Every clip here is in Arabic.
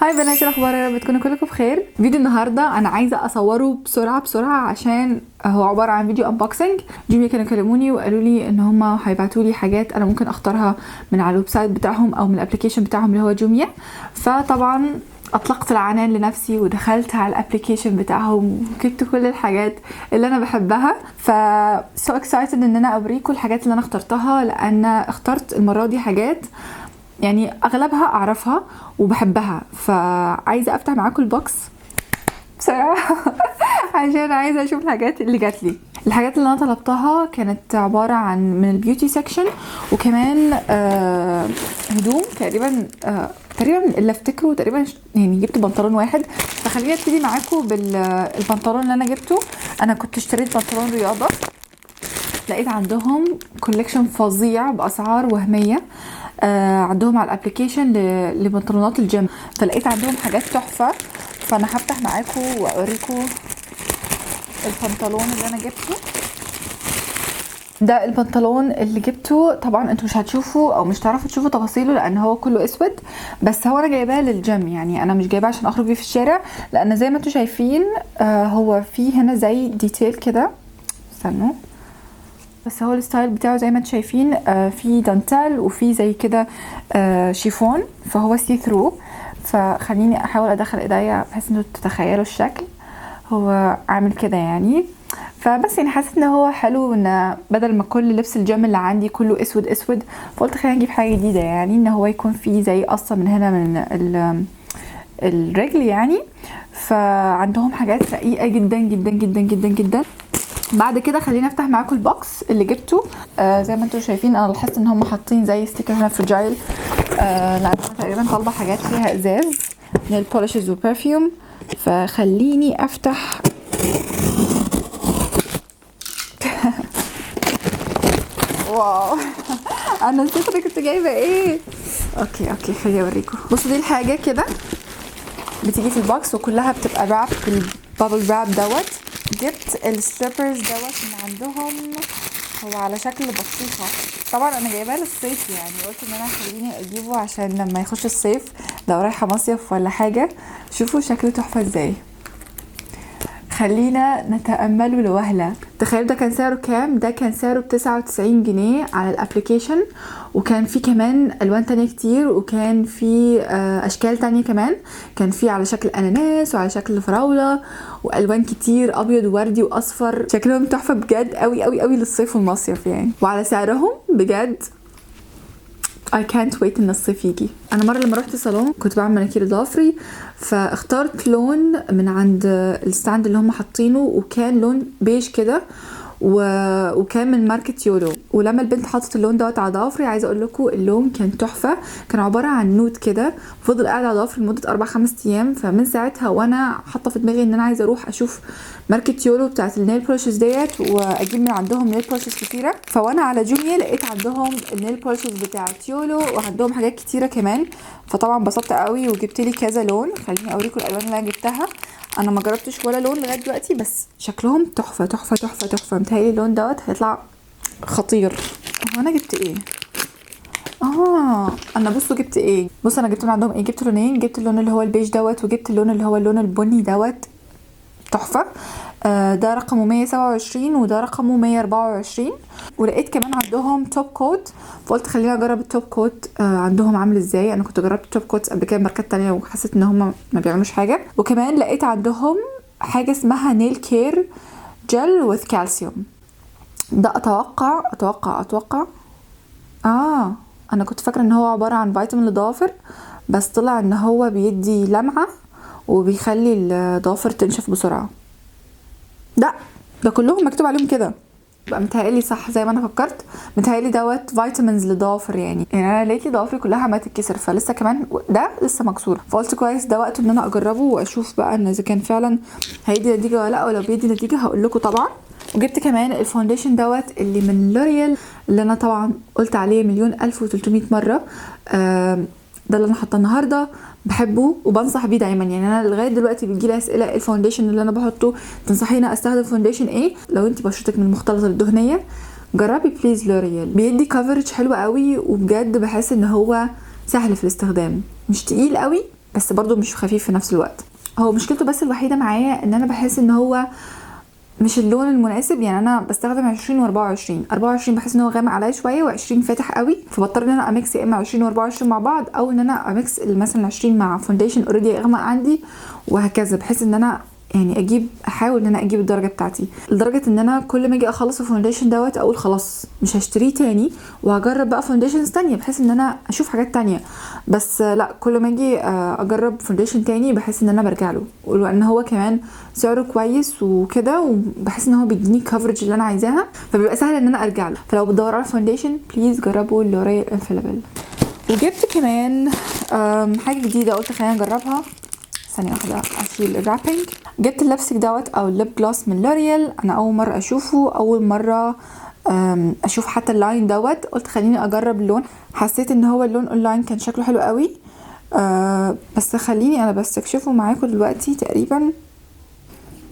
هاي بنات، الاخبار؟ يا رب تكونوا كلكم بخير. فيديو النهارده انا عايزه اصوره بسرعه عشان هو عباره عن فيديو انبوكسنج. جيمي كانوا كلموني وقالوا لي ان هم هيبعتوا لي حاجات انا ممكن اختارها من على الويب سايت بتاعهم او من الابلكيشن بتاعهم اللي هو جوميا. فطبعا اطلقت العنان لنفسي ودخلت على الابلكيشن بتاعهم وجبت كل الحاجات اللي انا بحبها. سو اكسايتد ان انا اوريكم الحاجات اللي انا اخترتها، لان اخترت المره دي حاجات يعني اغلبها اعرفها وبحبها. فعايزه افتح معاكم البوكس بصراحه عشان عايزه اشوف الحاجات اللي جات لي. الحاجات اللي انا طلبتها كانت عباره عن من البيوتي سيكشن، وكمان هدوم تقريبا اللي افتكره تقريبا يعني جبت بنطلون واحد. فخليني ابتدي معاكم بالبنطلون اللي انا جبته. انا كنت اشتريت بنطلون رياضه، لقيت عندهم كوليكشن فظيع باسعار وهميه. عندهم على الابلكيشن لبنطلونات الجيم، فلقيت عندهم حاجات تحفه. فانا هفتح معاكم واوريكم البنطلون اللي انا جبته. ده البنطلون اللي جبته. طبعا انتوا مش هتشوفوا او مش تعرفوا تشوفوا تفاصيله لان هو كله اسود، بس هو انا جايباه للجيم، يعني انا مش جايباه عشان اخرج بيه في الشارع، لان زي ما انتوا شايفين هو فيه هنا زي ديتيل كده. استنوا، بس هو الستايل بتاعه زي ما انتم شايفين في دانتال وفي زي كده شيفون، فهو سي ثرو. فخليني احاول ادخل ايديا بحيث انتوا تتخيلوا الشكل. هو عامل كده يعني. فبس يعني حسيت ان هو حلو، ان بدل ما كل لبس الجيم اللي عندي كله اسود اسود، فقلت خلينا نجيب حاجه جديده، يعني ان هو يكون فيه زي قصه من هنا من الرجل يعني. فعندهم حاجات رقيقه جدا جدا جدا جدا جدا. بعد كده خلينا افتح معاكم البوكس اللي جبته. زي ما انتم شايفين انا لاحظت ان هم حاطين زي ستيكر هنا فراجايل، لان انا تقريبا طالبه حاجات فيها ازاز، نيل بوليشز وبرفيوم. فخليني افتح واو انا نسيت انا كنت جايبه ايه. اوكي خليني اوريكم. بصوا دي الحاجه كده بتيجي في البوكس وكلها بتبقى راب بالبابل راب دوت. جبت السليبرز دوت من عندهم، هو على شكل بطيخه. طبعا انا جايباه للصيف، يعني قلت ان انا خليني اجيبه عشان لما يخش الصيف لو رايحه مصيف ولا حاجه. شوفوا شكله تحفه ازاي. خلينا نتأمله لوهلة. تخيل ده كان سعره كام؟ ده كان سعره ب99 جنيه على الابليكيشن، وكان فيه كمان الوان تانية كتير، وكان فيه اشكال تانية كمان. كان فيه على شكل اناناس وعلى شكل فراولة والوان كتير، ابيض ووردي واصفر. شكلهم تحفة بجد قوي قوي قوي للصيف والمصيف يعني، وعلى سعرهم بجد I can't wait ان الصيف يجي. انا مره لما رحت صالون كنت بعمل مناكير ضافري، فاخترت لون من عند الستاند اللي هم حاطينه، وكان لون بيج كده وكان من ماركه يولو. ولما البنت حطت اللون دوت على ضوافري، عايزه اقول لكم اللون كان تحفه. كان عباره عن نود كده، فضل قاعد على ضوافري لمده 4-5 ايام. فمن ساعتها وانا حاطه في دماغي ان انا عايزه اروح اشوف ماركه يولو بتاعت النيل بولشز ديت، واجيب من عندهم نيل بولشز كتيره. فوانا على جوميا لقيت عندهم النيل بولشز بتاعت يولو، وعندهم حاجات كتيره كمان. فطبعا انبسطت قوي وجبت لي كذا لون. خليني اوريكم الالوان اللي انا جبتها. انا ما جربتش ولا لون لغايه دلوقتي، بس شكلهم تحفه تحفه تحفه تحفه. متهيألي اللون دوت هيطلع خطير. هو انا جبت ايه؟ انا بصوا جبت ايه. بص انا جبت من عندهم ايه. جبت لونين، جبت اللون اللي هو البيج دوت، وجبت اللون اللي هو اللون البني دوت تحفه. ده رقمه 127 وده رقمه 124. ولقيت كمان عندهم توب كوت، فقلت خليني اجرب التوب كوت عندهم عامل ازاي. انا كنت جربت التوب كوتس قبل كده ماركات تانية وحسيت ان هم ما بيعملوش حاجه. وكمان لقيت عندهم حاجه اسمها نيل كير جل وذ كالسيوم. ده اتوقع انا كنت فاكره ان هو عباره عن فيتامين للضوافر، بس طلع ان هو بيدي لمعه وبيخلي الضوافر تنشف بسرعه. ده كلهم مكتوب عليهم كده. بقى متهيألي صح زي ما انا فكرت. متهيألي دوت فيتامينز للضوافر، يعني انا لقيت لي ضوافري كلها عماله تتكسر، فلسه كمان ده لسه مكسوره. فقلت كويس ده وقته ان انا اجربه واشوف بقى ان اذا كان فعلا هيدي نتيجه ولا لا. ولو بيدي نتيجه هقول لكم طبعا. وجبت كمان الفونديشن دوت اللي من لوريال، اللي انا طبعا قلت عليه 1,1300 مره. ده اللي انا حاطاه النهارده. بحبه وبنصح بيه دايما، يعني انا لغايه دلوقتي بتجيلي اسئله ايه الفونديشن اللي انا بحطه، تنصحيني استخدم فونديشن ايه لو انت بشرتك من المختلطه الدهنيه. جربي بليز لوريال، بيدي كفرج حلو قوي، وبجد بحس ان هو سهل في الاستخدام، مش تقيل قوي بس برضو مش خفيف في نفس الوقت. هو مشكلته بس الوحيده معايا ان انا بحس ان هو مش اللون المناسب. يعني انا بستخدم 20 و24. 24 بحس ان هو غامق عليا شويه، و20 فاتح قوي، فبضطر ان انا اميكس يا اما 20 و24 مع بعض، او ان انا اميكس مثلا 20 مع فونديشن اوريدي اغمق عندي، وهكذا، بحيث ان انا يعني احاول ان انا اجيب الدرجه بتاعتي، لدرجه ان انا كل ما اجي اخلص الفونديشن دوت اقول خلاص مش هشتريه تاني وهجرب بقى فونديشنز تانية، بحيث ان انا اشوف حاجات تانية. بس لا، كل ما اجي اجرب فونديشن تاني بحس ان انا برجع له، ولان هو كمان سعره كويس وكده، وبحس ان هو بيديني كفرج اللي انا عايزاها، فبيبقى سهل ان انا ارجع له. فلو بتدور على فونديشن بليز جربوا لوريال انفاليبل. وجبت كمان حاجه جديده قلت خلينا نجربها. ثانية واحدة اشيل الرابينج. جبت اللبستيك دوت او الليب جلوس من لوريال. انا اول مرة اشوفه، اول مرة اشوف حتى اللاين دوت، قلت خليني اجرب اللون. حسيت ان هو اللون اونلاين كان شكله حلو قوي، بس خليني انا بستكشفه معاكم دلوقتي. تقريبا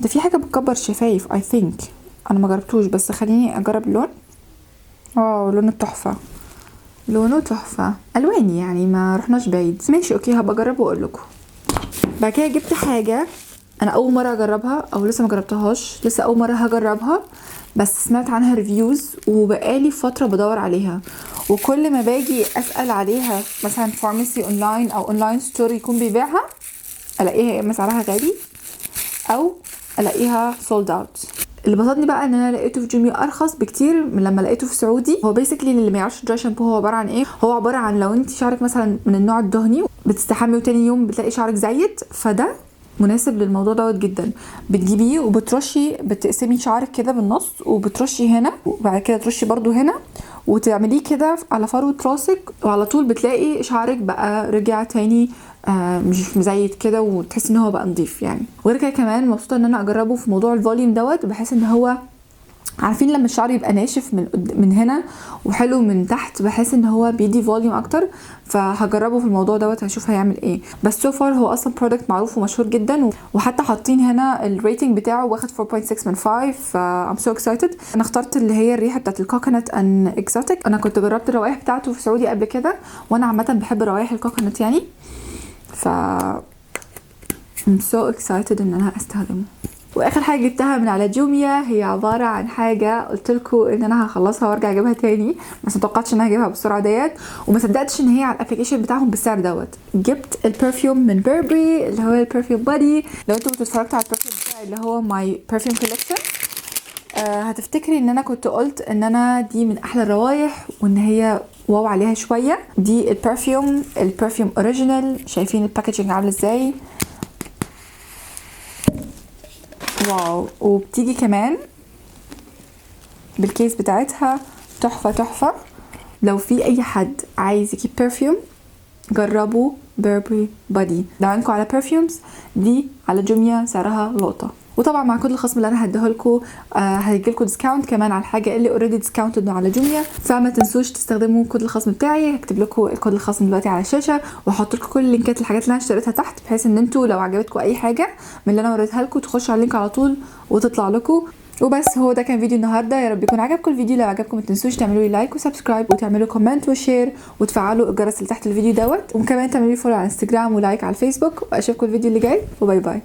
ده في حاجة بتكبر شفايف اي ثينك، انا ما جربتوش، بس خليني اجرب اللون. لونه تحفة، لونه تحفة، الواني يعني ما رحناش بعيد. ماشي اوكي، هبقى اجربه واقول لكم. بعد كده جبت حاجه انا اول مره اجربها، او لسه ما جربتهاش، لسه اول مره هجربها، بس سمعت عنها ريفيوز وبقالي فتره بدور عليها، وكل ما باجي اسال عليها مثلا فارماسي اونلاين او اونلاين ستور يكون بيبيعها، الاقيها يا اما سعرها غالي او الاقيها سولد اوت. اللي بسطني بقى ان انا لقيته في جوميا ارخص بكتير من لما لقيته في سعودي. هو بيسكلي اللي ما يعرفش دراي شامبو هو عباره عن ايه، هو عباره عن لو انت شعرك مثلا من النوع الدهني بتستحمي وتاني يوم بتلاقي شعرك زيت، فده مناسب للموضوع دوت جدا. بتجيبيه وبترشي، بتقسمي شعرك كده بالنص وبترشي هنا، وبعد كده ترشي برضو هنا، وتعمليه كده على فروة راسك، وعلى طول بتلاقي شعرك بقى رجع تاني مش مزيت كده، وتحس ان هو بقى نظيف يعني. وغير كده كمان مبسوطه ان انا اجربه في موضوع الفوليوم دوت، بحس ان هو عارفين لما الشعر يبقى ناشف من هنا وحلو من تحت، بحس ان هو بيدي فوليوم اكتر، فهجربه في الموضوع دوت هشوف هيعمل ايه. بس سو فار هو اصلا برودكت معروف ومشهور جدا، وحتى حاطين هنا الريتنج بتاعه واخد 4.6 من 5. ف I'm so excited. انا اخترت اللي هي الريحه بتاعت الكوكونات ان اكزوتيك. انا كنت جربت الروائح بتاعته في سعودي قبل كده، وانا عامه بحب روائح الكوكونات يعني، ف I'm so excited ان انا استخدمه. واخر حاجه جبتها من على جوميا هي عباره عن حاجه قلت لكم ان انا هخلصها وارجع اجيبها تاني، بس ما توقعتش ان انا هجيبها بالسرعه ديت، وما صدقتش ان هي على الابلكيشن بتاعهم بالسعر دوت. جبت البرفيوم من بيربري اللي هو البرفيوم بادي. لو انتوا كنتوا اتفرجتوا على البرفيوم بتاعي اللي هو ماي برفيوم كولكشن هتفتكري ان انا كنت قلت ان انا دي من احلى الروايح، وان هي واو عليها شويه. دي البرفيوم اوريجينال. شايفين الباكجينج عامله ازاي؟ واو. وبتيجي كمان بالكيس بتاعتها، تحفة تحفة. لو في اي حد عايز يجيب برفيوم جربوا بيربري بادي. لو عندكم على برفيومز دي على جوميا سعرها لقطة، وطبعا مع كل الخصم اللي انا هديهولكوا هيجيلكوا ديسكاونت كمان على الحاجه اللي اوريدي ديسكاونتد على جوميا. فما تنسوش تستخدموا كود الخصم بتاعي. هكتب لكم كود الخصم دلوقتي على الشاشه، وهحط لكم كل اللينكات الحاجات اللي انا اشتريتها تحت، بحيث ان انتوا لو عجبتكم اي حاجه من اللي انا وريتها لكم تخشوا على اللينك على طول وتطلع لكم. وبس هو ده كان فيديو النهارده. يا رب يكون عجبكم الفيديو. لو عجبكم ما تنسوش تعملوا لي لايك وسبسكرايب، وتعملوا كومنت وشير، وتفعلوا الجرس اللي تحت الفيديو دوت، وكمان تعملوا لي فولو على انستجرام ولايك على الفيسبوك. واشوفكم الفيديو اللي جاي، وباي باي.